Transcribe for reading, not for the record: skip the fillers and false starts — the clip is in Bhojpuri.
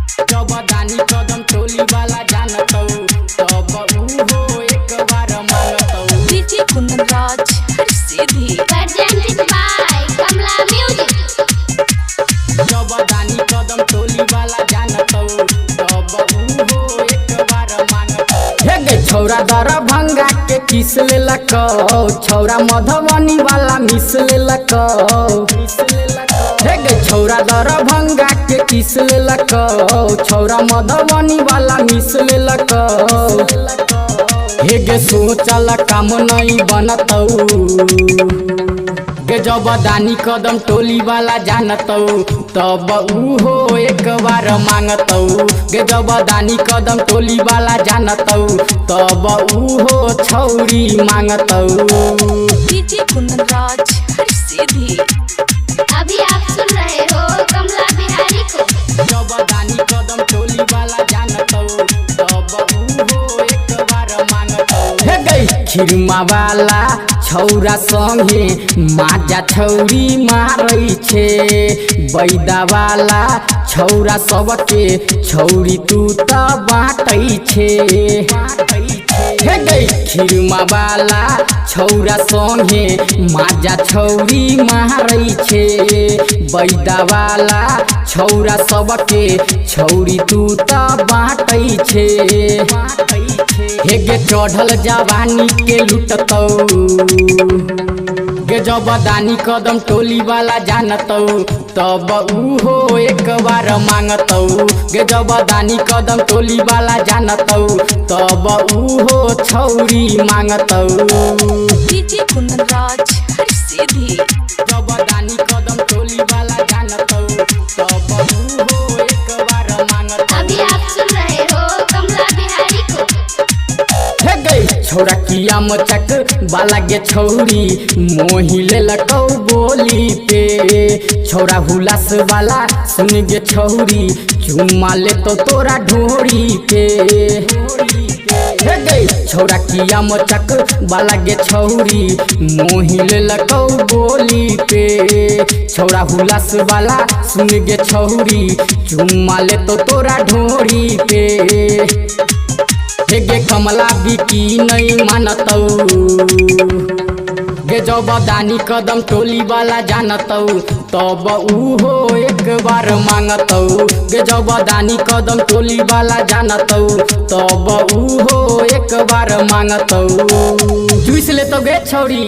जब दानी कदम टोली वाला जानतौ तब हो एक बार मांगतौ। डीजे कुंदन राज हर सीधी presented by Kamla Music। जब दानी कदम टोली वाला जानतौ तब हो एक बार मांगतौ। हे गे छौरा दरभंगा के किस लेलकौ, छौरा मधुबनी वाला मिस लेलकौ। हे गे छौरा दरभंगा के किस लेलकौ, छौरा मधुबनी वाला मिस लेलकौ। हे गे सोचल काम नहीं बनतौ, गे जब दानी कदम टोली वाला जानतौ तब हो एक बार मांगतौ। गे जब दानी कदम टोली वाला जानतौ तब हो छौरी मांगतौ। डीजे कुंदन राज हर सीधी अभी आप सुन रहे हो कमला बिहारी को। जब दानी कदम टोली वाला जानतौ तब हो एक बार मांगतौ। हे गई खिरमा वाला छौरा संगे माजा छौरी मारै छे, बैदा वाला छौरा सबके छौरी तू त बाटै छे। हे गई खिरमा वाला छौरा संगे माजा छौरी मारै छे, बैदा वाला छौरा सबके छौरी तू त बाटै छे। हे गे चढ़ल जवानी के लुटतौ, गे जब दानी कदम टोली वाला जानतौ तब हो एक बार मांगतौ। गे जब दानी कदम टोली वाला जानतौ तब हो छौरी मांगतौ। डीजे कुंदन राज हर सीधी जब दानी कदम टोली वाला जानतौ तब हो एक बार मांगतौ। अभी आप सुन रहे हो कमला बिहारी को। हे गई छौरा किया मचक बाला गे छौरी मोही लेलकौ बोली पे, छौरा हुलास वाला सुन गे छौरी चुम्मा ले तो तोरा ढोरी पे। हे गई छौरा किया मचक बाला गे छौरी मोही लेलकौ बोली पे, छौरा हुलास वाला सुन गे छौरी चुम्मा ले तो तोरा ढोरी पे। हे गे कमला बिकी नहीं मानतौ, गे जब दानी कदम टोली वाला जानतौ तब हो एक बार मांगतौ। गे जब दानी कदम टोली वाला जानतौ तब हो एक बार मांगतौ। चूस ले तो गे छौरी।